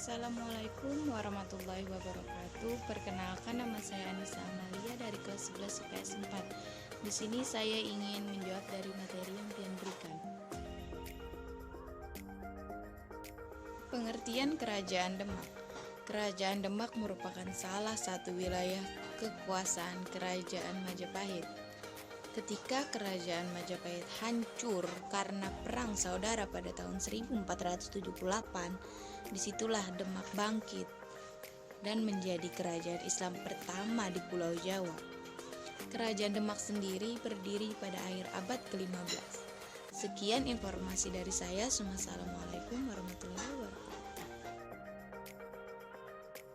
Assalamualaikum warahmatullahi wabarakatuh. Perkenalkan, nama saya Anissa Amalia dari kelas 11 IPS 4. Di sini saya ingin menjawab dari materi yang kalian berikan. Pengertian Kerajaan Demak. Kerajaan Demak merupakan salah satu wilayah kekuasaan Kerajaan Majapahit. Ketika Kerajaan Majapahit hancur karena perang saudara pada tahun 1478, disitulah Demak bangkit dan menjadi kerajaan Islam pertama di Pulau Jawa. Kerajaan Demak sendiri berdiri pada akhir abad ke-15. Sekian informasi dari saya. Assalamualaikum warahmatullahi wabarakatuh.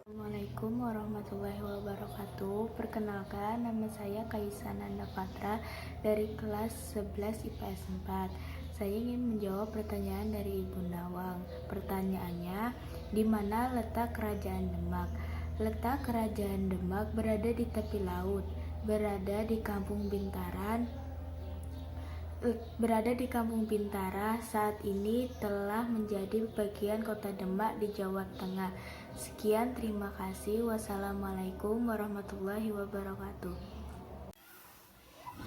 Assalamualaikum warahmatullahi wabarakatuh. Perkenalkan, nama saya Kaisa Nanda Patra dari kelas 11 IPS 4. Saya ingin menjawab pertanyaan dari Ibu Nawang. Pertanyaannya, di mana letak Kerajaan Demak? Letak Kerajaan Demak berada di tepi laut, berada di Kampung Bintara. Saat ini telah menjadi bagian Kota Demak di Jawa Tengah. Sekian, terima kasih. Wassalamualaikum warahmatullahi wabarakatuh.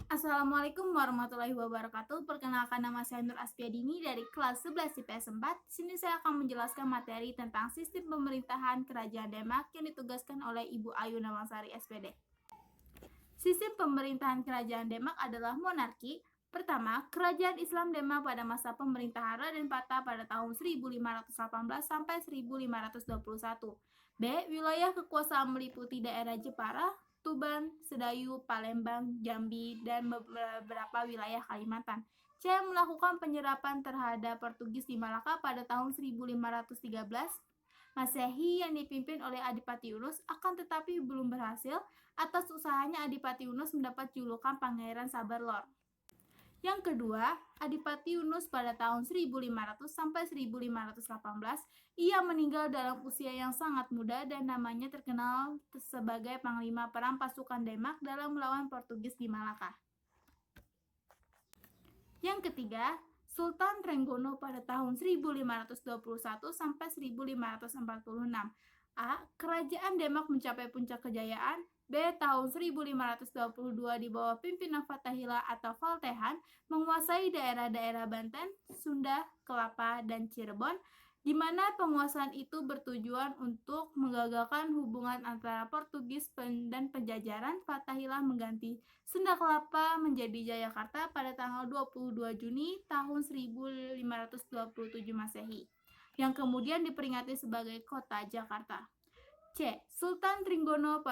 Assalamualaikum warahmatullahi wabarakatuh. Perkenalkan, nama saya Nur Aspiadini dari kelas 11 IPS 4. Di sini saya akan menjelaskan materi tentang sistem pemerintahan Kerajaan Demak yang ditugaskan oleh Ibu Ayu Nawangsari SPD. Sistem pemerintahan Kerajaan Demak adalah monarki. Pertama, Kerajaan Islam Demak pada masa pemerintahan Raden Patah pada tahun 1518 sampai 1521. B. Wilayah kekuasaan meliputi daerah Jepara, Tuban, Sedayu, Palembang, Jambi, dan beberapa wilayah Kalimantan. C. Melakukan penyerapan terhadap Portugis di Malaka pada tahun 1513 Masehi yang dipimpin oleh Adipati Yunus, akan tetapi belum berhasil. Atas usahanya Adipati Yunus mendapat julukan Pangeran Sabar Lor. Yang kedua, Adipati Yunus pada tahun 1500 sampai 1518, ia meninggal dalam usia yang sangat muda dan namanya terkenal sebagai Panglima Perang Pasukan Demak dalam melawan Portugis di Malaka. Yang ketiga, Sultan Trenggono pada tahun 1521 sampai 1546. A. Kerajaan Demak mencapai puncak kejayaan. B. Tahun 1522 di bawah pimpinan Fathahillah atau Valtehan menguasai daerah-daerah Banten, Sunda, Kelapa, dan Cirebon, di mana penguasaan itu bertujuan untuk menggagalkan hubungan antara Portugis dan penjajaran. Fathahillah mengganti Sunda Kelapa menjadi Jayakarta pada tanggal 22 Juni tahun 1527 Masehi, yang kemudian diperingati sebagai Kota Jakarta. C. Sultan Trenggono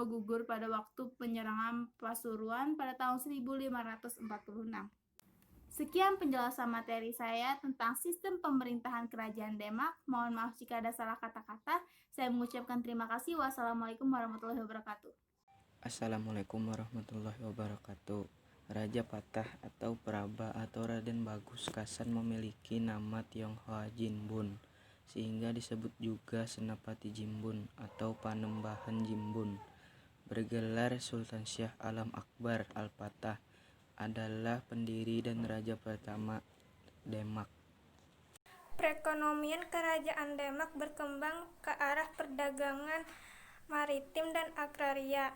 gugur pada waktu penyerangan Pasuruan pada tahun 1546. Sekian penjelasan materi saya tentang sistem pemerintahan Kerajaan Demak. Mohon maaf jika ada salah kata-kata. Saya mengucapkan terima kasih. Wassalamualaikum warahmatullahi wabarakatuh. Assalamualaikum warahmatullahi wabarakatuh. Raja Patah atau Praba atau Raden Bagus Kasan memiliki nama Tionghoa Jinbun, sehingga disebut juga Senapati Jimbun atau Panembahan Jimbun. Bergelar Sultan Syah Alam Akbar Al-Patah, adalah pendiri dan raja pertama Demak. Perekonomian Kerajaan Demak berkembang ke arah perdagangan maritim dan agraria.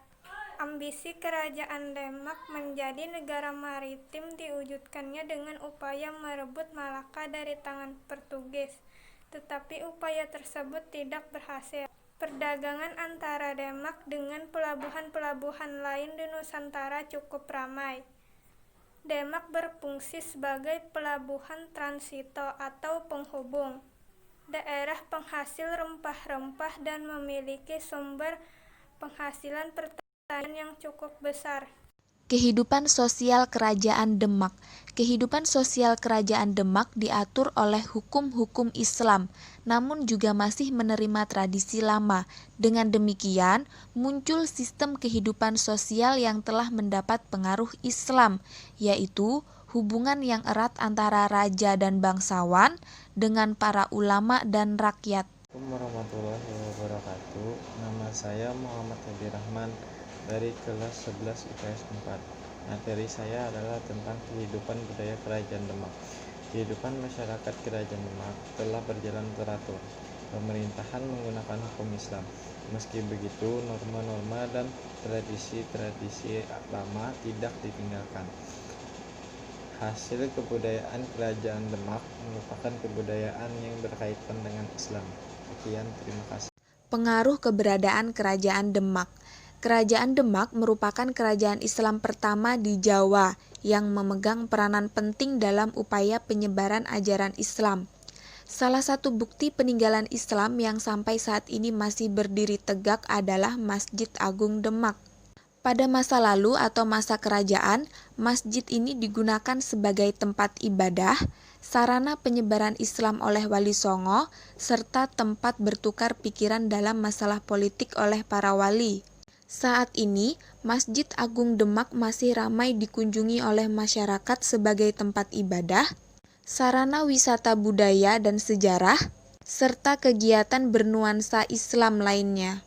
Ambisi Kerajaan Demak menjadi negara maritim diwujudkannya dengan upaya merebut Malaka dari tangan Portugis, tetapi upaya tersebut tidak berhasil. Perdagangan antara Demak dengan pelabuhan-pelabuhan lain di Nusantara cukup ramai. Demak berfungsi sebagai pelabuhan transito atau penghubung daerah penghasil rempah-rempah dan memiliki sumber penghasilan pertanian yang cukup besar. Kehidupan sosial Kerajaan Demak. Kehidupan sosial Kerajaan Demak diatur oleh hukum-hukum Islam, namun juga masih menerima tradisi lama. Dengan demikian, muncul sistem kehidupan sosial yang telah mendapat pengaruh Islam, yaitu hubungan yang erat antara raja dan bangsawan dengan para ulama dan rakyat. Assalamualaikum warahmatullahi wabarakatuh. Nama saya Muhammad Hadi Rahman dari kelas 11 IPS 4. Materi saya adalah tentang kehidupan budaya Kerajaan Demak. Kehidupan masyarakat Kerajaan Demak telah berjalan teratur. Pemerintahan menggunakan hukum Islam. Meski begitu, norma-norma dan tradisi-tradisi lama tidak ditinggalkan. Hasil kebudayaan Kerajaan Demak merupakan kebudayaan yang berkaitan dengan Islam. Sekian, terima kasih. Pengaruh keberadaan Kerajaan Demak. Kerajaan Demak merupakan kerajaan Islam pertama di Jawa yang memegang peranan penting dalam upaya penyebaran ajaran Islam. Salah satu bukti peninggalan Islam yang sampai saat ini masih berdiri tegak adalah Masjid Agung Demak. Pada masa lalu atau masa kerajaan, masjid ini digunakan sebagai tempat ibadah, sarana penyebaran Islam oleh Wali Songo, serta tempat bertukar pikiran dalam masalah politik oleh para wali. Saat ini, Masjid Agung Demak masih ramai dikunjungi oleh masyarakat sebagai tempat ibadah, sarana wisata budaya dan sejarah, serta kegiatan bernuansa Islam lainnya.